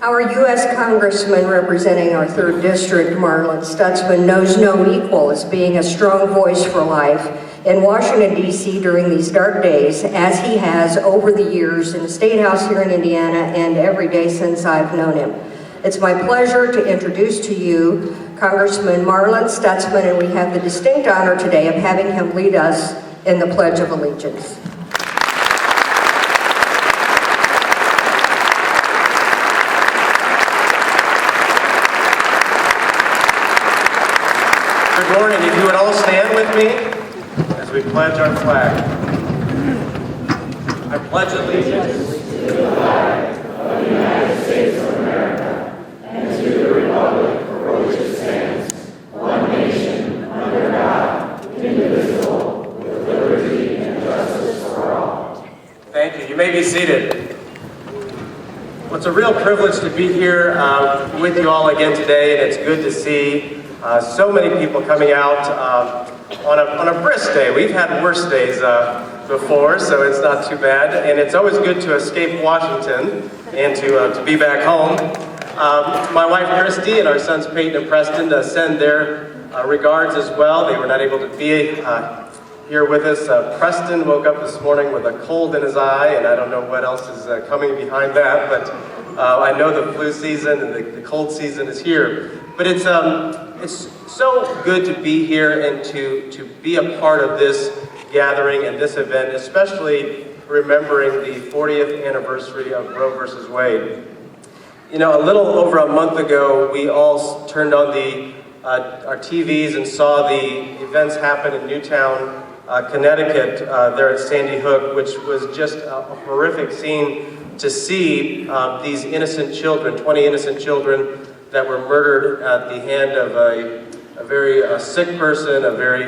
Our U.S. Congressman representing our 3rd District, Marlin Stutzman, knows no equal as being a strong voice for life in Washington, D.C. during these dark days, as he has over the years in the State House here in Indiana and every day since I've known him. It's my pleasure to introduce to you Congressman Marlin Stutzman, and we have the distinct honor today of having him lead us in the Pledge of Allegiance. Good morning. If you would all stand with me as we pledge our flag. I pledge allegiance to the flag of the United States of America and to the republic for which it stands, one nation, under God, indivisible, with liberty and justice for all. Thank you. You may be seated. Well, it's a real privilege to be here with you all again today, and it's good to see so many people coming out on a brisk day. We've had worse days before, so it's not too bad. And it's always good to escape Washington and to be back home. My wife Christy and our sons Peyton and Preston send their regards as well. They were not able to be here with us. Preston woke up this morning with a cold in his eye, and I don't know what else is coming behind that, but I know the flu season and the cold season is here. But it's so good to be here and to be a part of this gathering and this event, especially remembering the 40th anniversary of Roe versus Wade. You know, a little over a month ago, we all turned on our TVs and saw the events happen in Newtown, Connecticut, there at Sandy Hook, which was just a horrific scene to see these innocent children, 20 innocent children that were murdered at the hand of a very sick person, a very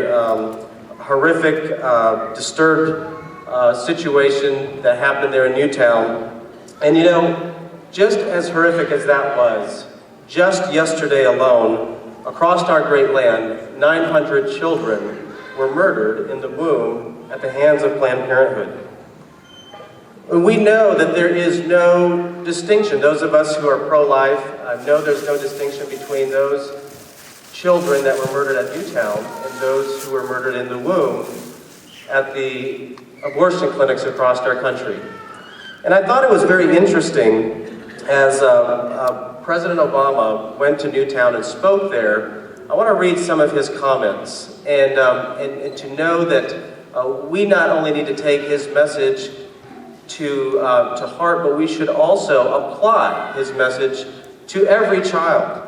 horrific, disturbed situation that happened there in Newtown. And you know, just as horrific as that was, just yesterday alone, across our great land, 900 children were murdered in the womb at the hands of Planned Parenthood. We know that there is no distinction. Those of us who are pro-life know there's no distinction between those children that were murdered at Newtown and those who were murdered in the womb at the abortion clinics across our country. And I thought it was very interesting as President Obama went to Newtown and spoke there. I want to read some of his comments and to know that we not only need to take his message to heart, but we should also apply his message to every child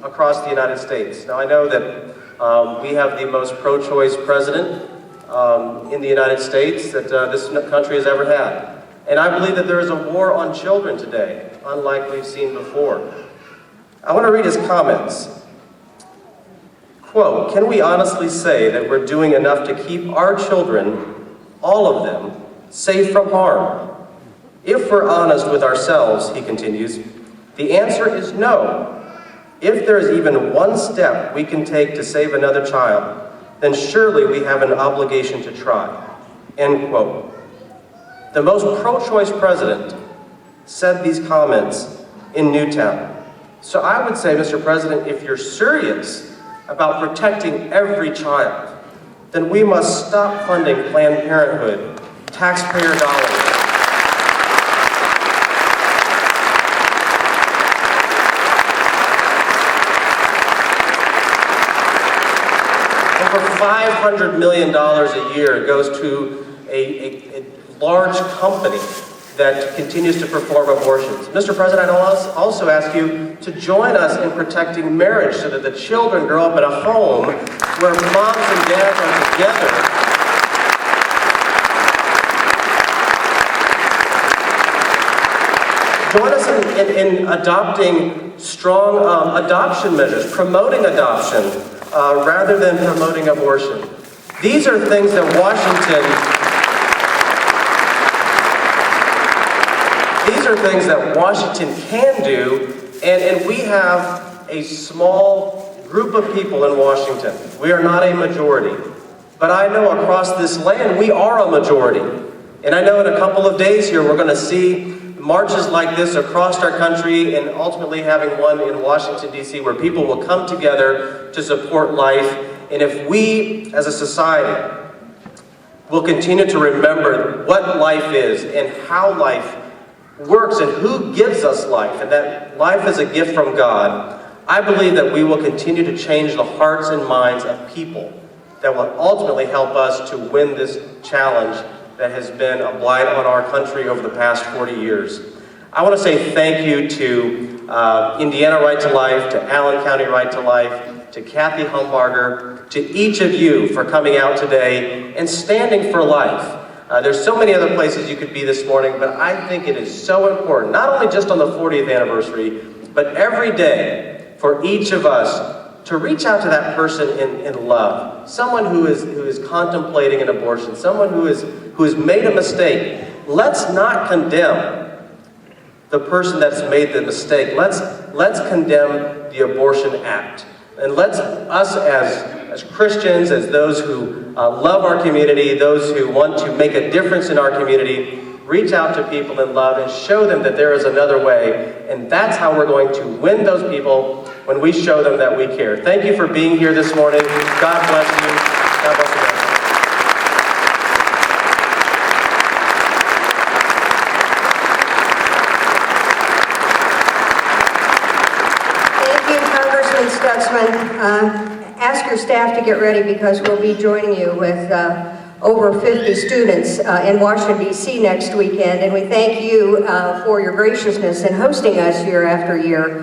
across the United States. Now, I know that we have the most pro-choice president in the United States that this country has ever had. And I believe that there is a war on children today, unlike we've seen before. I want to read his comments. Quote, "Can we honestly say that we're doing enough to keep our children, all of them, safe from harm? If we're honest with ourselves," he continues, "the answer is no. If there is even one step we can take to save another child, then surely we have an obligation to try." End quote. The most pro-choice president said these comments in Newtown. So I would say, Mr. President, if you're serious about protecting every child, then we must stop funding Planned Parenthood, taxpayer dollars. Over $500 million a year goes to a large company that continues to perform abortions. Mr. President, I'll also ask you to join us in protecting marriage so that the children grow up in a home where moms and dads are together. Join us in adopting strong adoption measures, promoting adoption rather than promoting abortion. These are things that Washington can do, and we have a small group of people in Washington. We are not a majority. But I know across this land we are a majority. And I know in a couple of days here we're going to see marches like this across our country and ultimately having one in Washington, D.C., where people will come together to support life. And if we, as a society, will continue to remember what life is and how life works and who gives us life, and that life is a gift from God, I believe that we will continue to change the hearts and minds of people that will ultimately help us to win this challenge that has been a blight on our country over the past 40 years. I want to say thank you to Indiana Right to Life, to Allen County Right to Life, to Kathy Humbarger, to each of you for coming out today and standing for life. There's so many other places you could be this morning, but I think it is so important, not only just on the 40th anniversary, but every day for each of us to reach out to that person in love, someone who is contemplating an abortion, someone who has made a mistake. Let's not condemn the person that's made the mistake. Let's condemn the abortion act. And let's, us as Christians, as those who love our community, those who want to make a difference in our community, reach out to people in love and show them that there is another way. And that's how we're going to win those people, when we show them that we care. Thank you for being here this morning. God bless you. God bless you. Thank you, Congressman Stutzman. Ask your staff to get ready because we'll be joining you with over 50 students in Washington, D.C. next weekend. And we thank you for your graciousness in hosting us year after year.